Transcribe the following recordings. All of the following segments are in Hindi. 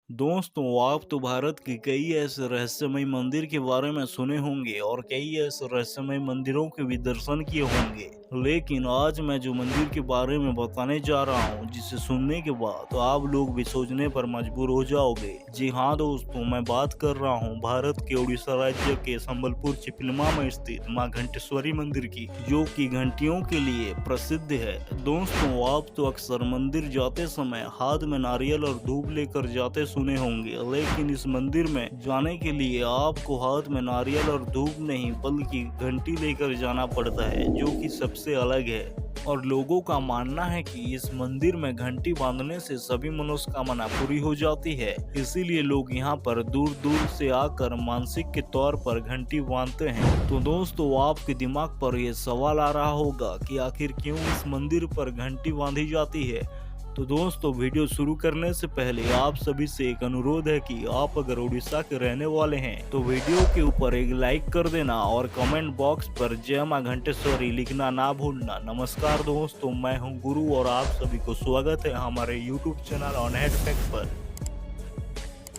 दोस्तों, आप तो भारत के कई ऐसे रहस्यमय मंदिर के बारे में सुने होंगे और कई ऐसे रहस्यमय मंदिरों के भी दर्शन किए होंगे। लेकिन आज मैं जो मंदिर के बारे में बताने जा रहा हूँ, जिसे सुनने के बाद तो आप लोग भी सोचने पर मजबूर हो जाओगे। जी हाँ दोस्तों, मैं बात कर रहा हूँ भारत के उड़ीसा राज्य के संबलपुर चिपलिमा में स्थित माँ घंटेश्वरी मंदिर की, जो कि घंटियों के लिए प्रसिद्ध है। दोस्तों, आप तो अक्सर मंदिर जाते समय हाथ में नारियल और धूप लेकर जाते सुने होंगे, लेकिन इस मंदिर में जाने के लिए आपको हाथ में नारियल और धूप नहीं बल्कि घंटी लेकर जाना पड़ता है, जो कि सबसे अलग है। और लोगों का मानना है कि इस मंदिर में घंटी बांधने से सभी मनोकामना पूरी हो जाती है। इसीलिए लोग यहाँ पर दूर दूर से आकर मानसिक के तौर पर घंटी बांधते हैं। तो दोस्तों, आपके दिमाग पर यह सवाल आ रहा होगा कि आखिर क्यों इस मंदिर पर घंटी बांधी जाती है। तो दोस्तों, वीडियो शुरू करने से पहले आप सभी से एक अनुरोध है कि आप अगर उड़ीसा के रहने वाले हैं तो वीडियो के ऊपर एक लाइक कर देना और कमेंट बॉक्स पर जय मां घंटेश्वरी लिखना ना भूलना। नमस्कार दोस्तों, मैं हूं गुरु और आप सभी को स्वागत है हमारे YouTube channel on head fact पर।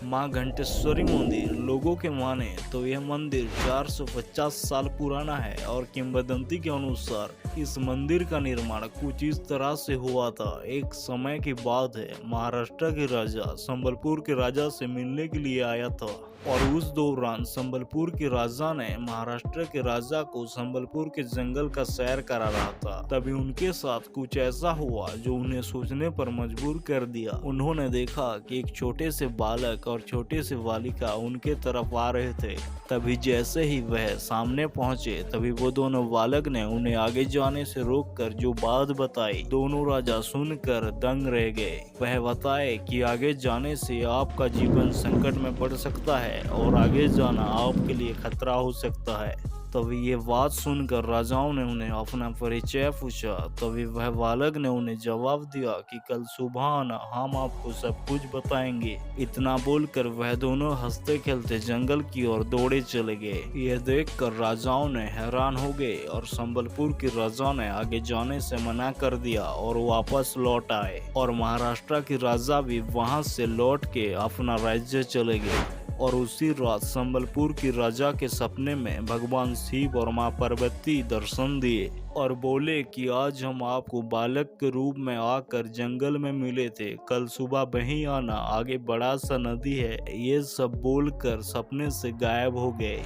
माँ घंटेश्वरी मंदिर, लोगों के माने तो यह मंदिर 450 साल पुराना है और किंवदंती के अनुसार इस मंदिर का निर्माण कुछ इस तरह से हुआ था। एक समय की बात है, महाराष्ट्र के राजा संबलपुर के राजा से मिलने के लिए आया था और उस दौरान संबलपुर के राजा ने महाराष्ट्र के राजा को संबलपुर के जंगल का सैर करा रहा था। तभी उनके साथ कुछ ऐसा हुआ जो उन्हें सोचने पर मजबूर कर दिया। उन्होंने देखा कि एक छोटे से बालक और छोटे से बालिका उनके तरफ आ रहे थे। तभी जैसे ही वह सामने पहुंचे, तभी वो दोनों बालक ने उन्हें आगे जाने से रोककर जो बात बताई, दोनों राजा सुनकर दंग रह गए। वह बताए कि आगे जाने से आपका जीवन संकट में पड़ सकता है और आगे जाना आपके लिए खतरा हो सकता है। तभी ये बात सुनकर राजाओं ने उन्हें अपना परिचय पूछा। तभी वह बालक ने उन्हें जवाब दिया कि कल सुबह आना, हम आपको सब कुछ बताएंगे। इतना बोलकर वह दोनों हंसते खेलते जंगल की ओर दौड़े चले गए। यह देखकर राजाओं ने हैरान हो गए और संबलपुर के राजा ने आगे जाने से मना कर दिया और वापस लौट आए। और महाराष्ट्र के राजा भी वहां से लौट के अपना राज्य चले गए। और उसी रात संबलपुर की राजा के सपने में भगवान शिव और मां पार्वती दर्शन दिए और बोले कि आज हम आपको बालक के रूप में आकर जंगल में मिले थे, कल सुबह वहीं आना, आगे बड़ा सा नदी है। ये सब बोलकर सपने से गायब हो गए।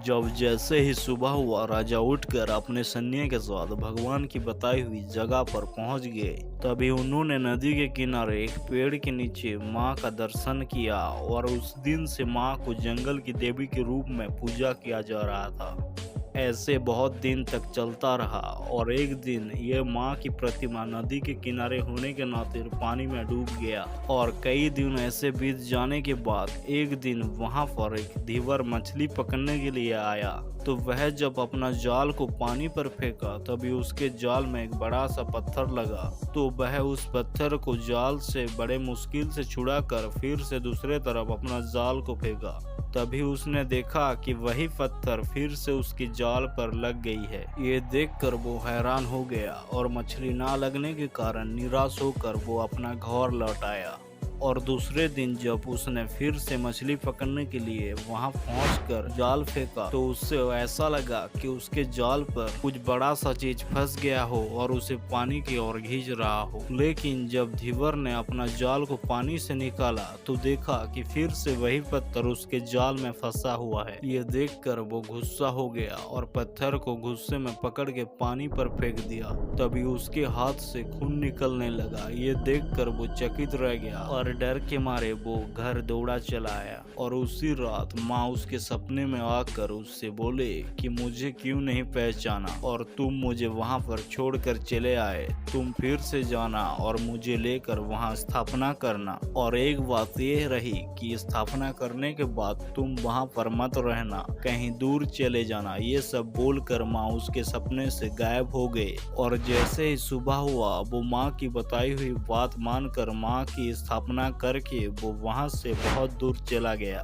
जब जैसे ही सुबह हुआ, राजा उठकर अपने सैन्य के साथ भगवान की बताई हुई जगह पर पहुंच गए। तभी उन्होंने नदी के किनारे एक पेड़ के नीचे मां का दर्शन किया और उस दिन से मां को जंगल की देवी के रूप में पूजा किया जा रहा था। ऐसे बहुत दिन तक चलता रहा और एक दिन यह मां की प्रतिमा नदी के किनारे होने के नाते पानी में डूब गया। और कई दिन ऐसे बीत जाने के बाद एक दिन वहां पर एक धीवर मछली पकड़ने के लिए आया। तो वह जब अपना जाल को पानी पर फेंका, तभी उसके जाल में एक बड़ा सा पत्थर लगा। तो वह उस पत्थर को जाल से बड़े मुश्किल से छुड़ाकर फिर से दूसरे तरफ अपना जाल को फेंका। तभी उसने देखा कि वही पत्थर फिर से उसकी जाल पर लग गई है। ये देखकर वो हैरान हो गया और मछली ना लगने के कारण निराश होकर वो अपना घर लौट आया। और दूसरे दिन जब उसने फिर से मछली पकड़ने के लिए वहां पहुंचकर जाल फेंका, तो उससे ऐसा लगा कि उसके जाल पर कुछ बड़ा सा चीज फंस गया हो और उसे पानी की ओर खींच रहा हो। लेकिन जब धीवर ने अपना जाल को पानी से निकाला तो देखा कि फिर से वही पत्थर उसके जाल में फंसा हुआ है। ये देखकर वो गुस्सा हो गया और पत्थर को गुस्से में पकड़ के पानी पर फेंक दिया। तभी उसके हाथ से खून निकलने लगा। ये देखकर वो चकित रह गया और डर के मारे वो घर दौड़ा चला आया। और उसी रात माँ उसके सपने में आकर उससे बोले कि मुझे क्यों नहीं पहचाना और तुम मुझे वहाँ पर छोड़कर चले आए। तुम फिर से जाना और मुझे लेकर वहाँ स्थापना करना। और एक बात ये रही कि स्थापना करने के बाद तुम वहाँ पर मत रहना, कहीं दूर चले जाना। ये सब बोलकर माँ उसके सपने से गायब हो गए। और जैसे ही सुबह हुआ, वो माँ की बताई हुई बात मानकर माँ की स्थापना करके वो वहां से बहुत दूर चला गया।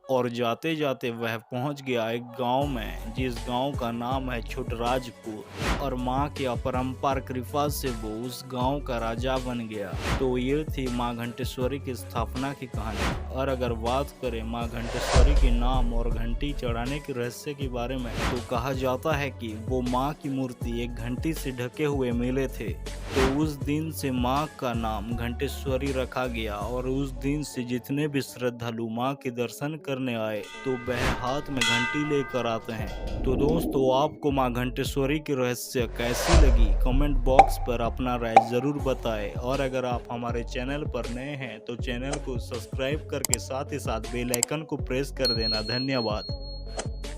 और जाते जाते वह पहुंच गया एक गांव में, जिस गांव का नाम है छोटराजपुर। और माँ की अपरंपार कृपा से वो उस गांव का राजा बन गया। तो ये थी माँ घंटेश्वरी की स्थापना की कहानी। और अगर बात करें माँ घंटेश्वरी के नाम और घंटी चढ़ाने के रहस्य के बारे में, तो कहा जाता है कि वो माँ की मूर्ति एक घंटी से ढके हुए मिले थे। तो उस दिन से माँ का नाम घंटेश्वरी रखा गया। और उस दिन से जितने भी श्रद्धालु माँ के दर्शन करने आए तो वह हाथ में घंटी लेकर आते हैं। तो दोस्तों, आपको माँ घंटेश्वरी की रहस्य कैसी लगी, कमेंट बॉक्स पर अपना राय जरूर बताएं। और अगर आप हमारे चैनल पर नए हैं तो चैनल को सब्सक्राइब करके साथ ही साथ बेल आइकन को प्रेस कर देना। धन्यवाद।